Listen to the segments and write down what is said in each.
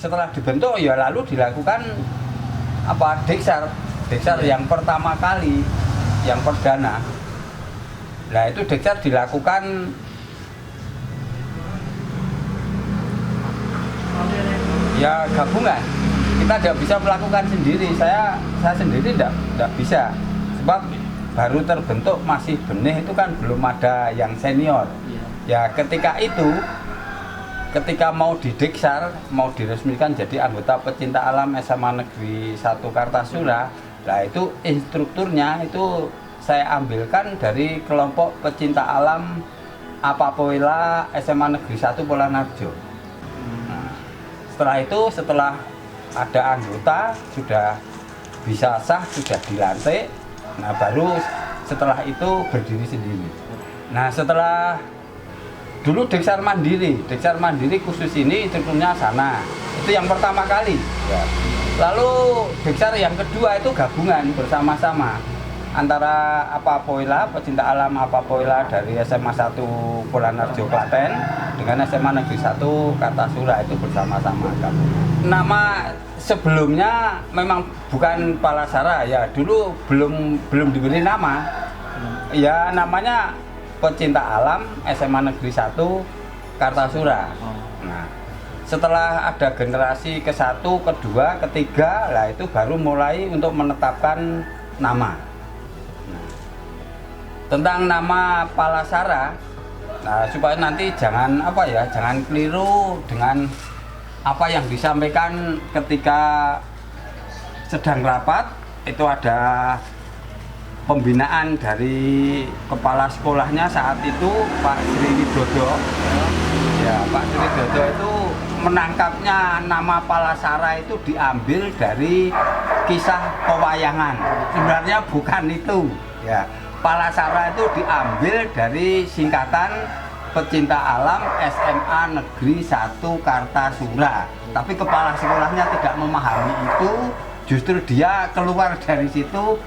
setelah dibentuk ya lalu dilakukan deksar yang pertama kali, yang perdana. Nah itu deksar dilakukan ya gabungan. Kita tidak bisa melakukan sendiri. Saya sendiri tidak bisa, sebab baru terbentuk masih benih itu kan belum ada yang senior. Ya ketika mau dideksar, mau diresmikan jadi anggota pecinta alam SMA Negeri 1 Kartasura, nah itu instrukturnya itu saya ambilkan dari kelompok pecinta alam Apapoela SMA Negeri 1 Polanarjo. Nah, setelah ada anggota sudah bisa sah, sudah dilantik, nah baru setelah itu berdiri sendiri. Nah setelah dulu deksar mandiri khusus ini instrukturnya sana, itu yang pertama kali ya. Lalu deksar yang kedua itu gabungan bersama-sama antara Apapoela, pecinta alam Apapoela dari SMA 1 Polanarjo Klaten dengan SMA Negeri 1 Kartasura, itu bersama-sama gabungan. Nama sebelumnya memang bukan Palasara ya, dulu belum diberi nama. Ya namanya Pecinta Alam SMA Negeri 1 Kartasura. Nah, setelah ada generasi ke-1, ke-2, ke-3, lah itu baru mulai untuk menetapkan nama. Nah, tentang nama Palasara, nah supaya nanti jangan keliru dengan apa yang disampaikan ketika sedang rapat. Itu ada pembinaan dari kepala sekolahnya saat itu, Pak Sri Widodo. Ya, Pak Sri Widodo itu menangkapnya nama Palasara itu diambil dari kisah pewayangan. Sebenarnya bukan itu. Ya, Palasara itu diambil dari singkatan Pecinta Alam SMA Negeri 1 Kartasura. Tapi kepala sekolahnya tidak memahami itu, justru dia keluar dari situ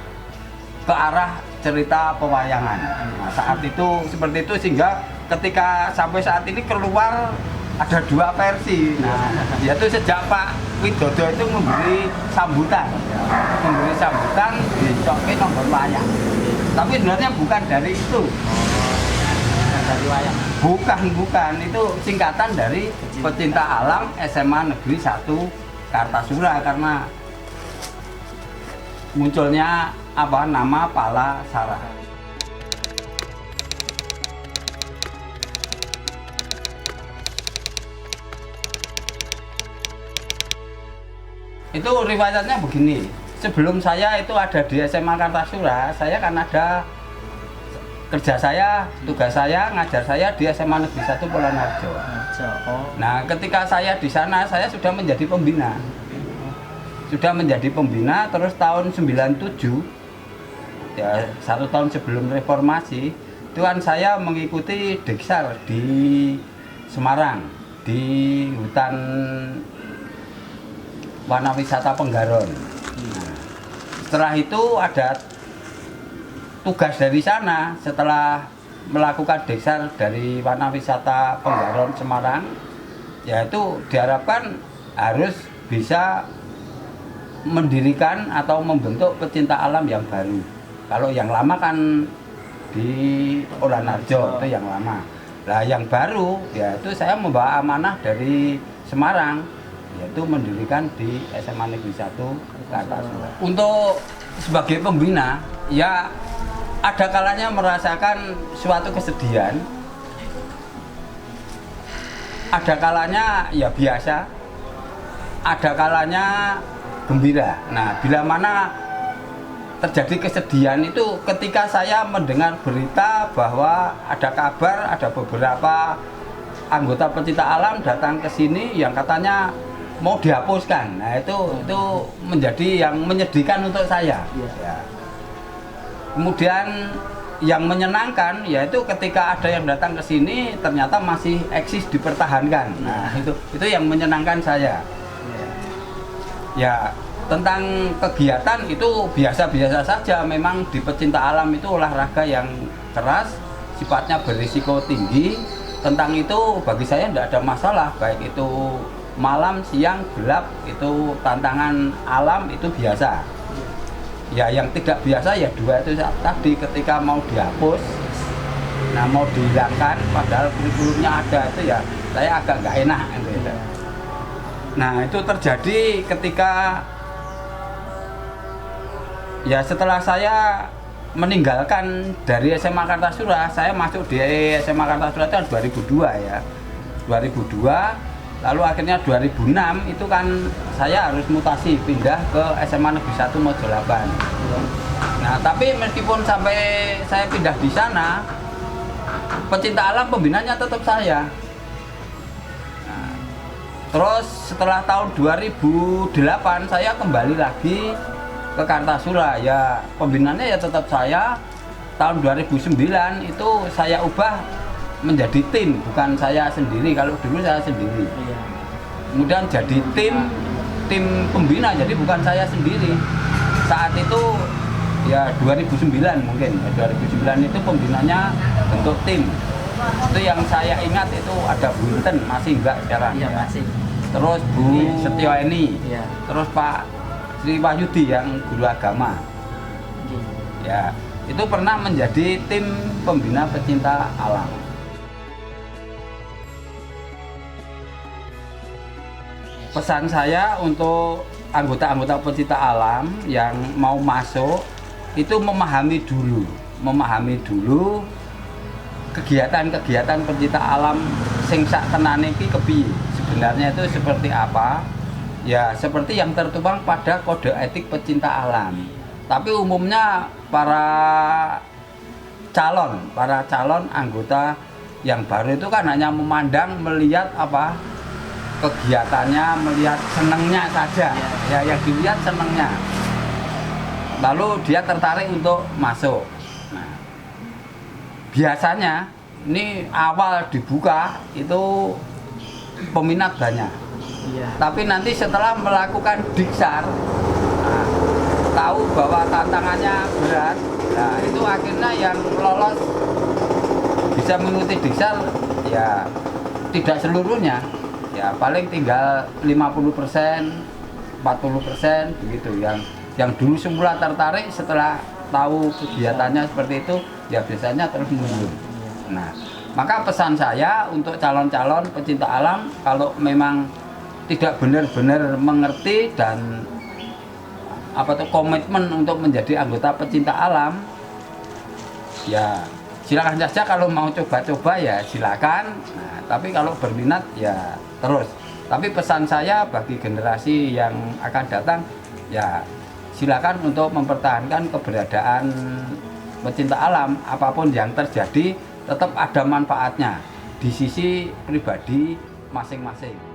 ke arah cerita pewayangan. Nah, saat itu seperti itu, sehingga ketika sampai saat ini keluar ada 2 versi. Nah, yaitu sejak Pak Widodo itu memberi sambutan di Coki Nomor Wayang. Tapi sebenarnya bukan dari itu. Dari wayang. Bukan, itu singkatan dari Pecinta Alam SMA Negeri 1 Kartasura, karena munculnya nama Palasara. Itu riwayatnya begini. Sebelum saya itu ada di SMA Kartasura, saya kan ada tugas saya ngajar saya di SMA Negeri 1 Polanarjo. Nah, ketika saya di sana saya sudah menjadi pembina. Terus tahun 97, ya 1 tahun sebelum reformasi, itu kan saya mengikuti deksar di Semarang, di hutan Wanawisata Penggaron. Nah, setelah itu ada tugas dari sana, setelah melakukan deksar dari Wanawisata Penggaron Semarang, yaitu diharapkan harus bisa mendirikan atau membentuk pecinta alam yang baru. Kalau yang lama kan di Polanarjo, itu yang lama. Nah, yang baru yaitu saya membawa amanah dari Semarang, yaitu mendirikan di SMA Negeri 1 Kartasura. Untuk sebagai pembina, ya ada kalanya merasakan suatu kesedihan, ada kalanya ya biasa, ada kalanya gembira. Nah, bila mana terjadi kesedihan itu ketika saya mendengar berita bahwa ada kabar ada beberapa anggota pecinta alam datang ke sini yang katanya mau dihapuskan. Nah, itu menjadi yang menyedihkan untuk saya. Ya. Kemudian yang menyenangkan yaitu ketika ada yang datang ke sini ternyata masih eksis dipertahankan. Nah, itu yang menyenangkan saya. Ya, tentang kegiatan itu biasa-biasa saja. Memang di pecinta alam itu olahraga yang keras, sifatnya berisiko tinggi. Tentang itu bagi saya tidak ada masalah, baik itu malam, siang, gelap itu tantangan alam itu biasa. Ya yang tidak biasa ya dua itu tadi, ketika mau dihapus, nah mau dihilangkan padahal kurikulumnya ada, itu ya saya agak nggak enak gitu. Nah itu terjadi ketika ya setelah saya meninggalkan dari SMA Kartasura, saya masuk di SMA Kartasura itu 2002 ya. 2002, lalu akhirnya 2006 itu kan saya harus mutasi pindah ke SMA Negeri 1 Mojolaban. Nah, tapi meskipun sampai saya pindah di sana, pecinta alam pembinanya tetap saya. Nah, terus setelah tahun 2008 saya kembali lagi ke Kartasura, ya pembinanya ya tetap saya. Tahun 2009 itu saya ubah menjadi tim, bukan saya sendiri. Kalau dulu saya sendiri, kemudian jadi tim pembina, jadi bukan saya sendiri. Saat itu ya 2009 mungkin ya, 2009 itu pembinanya bentuk tim. Itu yang saya ingat itu ada Bu Inten, masih enggak sekarang? Iya, masih. Terus Bu Setioeni, Iya. terus Pak Sri Wahyudi yang guru agama. Ya, itu pernah menjadi tim pembina pecinta alam. Pesan saya untuk anggota-anggota pecinta alam yang mau masuk itu memahami dulu kegiatan-kegiatan pecinta alam sing sak tenane iki kepiye. Sebenarnya itu seperti apa? Ya seperti yang tertuang pada kode etik pecinta alam. Tapi umumnya para calon anggota yang baru itu kan hanya memandang, melihat apa kegiatannya, melihat senengnya saja. Ya yang dilihat senengnya. Lalu dia tertarik untuk masuk. Nah, biasanya ini awal dibuka itu peminat banyak. Iya. Tapi nanti setelah melakukan diksar, nah, tahu bahwa tantangannya berat, nah itu akhirnya yang lolos bisa mengikuti diksar ya tidak seluruhnya, ya paling tinggal 50%, 40% begitu. Yang dulu semula tertarik, setelah tahu kegiatannya seperti itu ya biasanya terus mundur. Nah, maka pesan saya untuk calon-calon pecinta alam, kalau memang tidak benar-benar mengerti dan komitmen untuk menjadi anggota pecinta alam, ya silakan saja. Kalau mau coba-coba ya silakan. Nah, tapi kalau berminat ya terus. Tapi pesan saya bagi generasi yang akan datang, ya silakan untuk mempertahankan keberadaan pecinta alam. Apapun yang terjadi tetap ada manfaatnya di sisi pribadi masing-masing.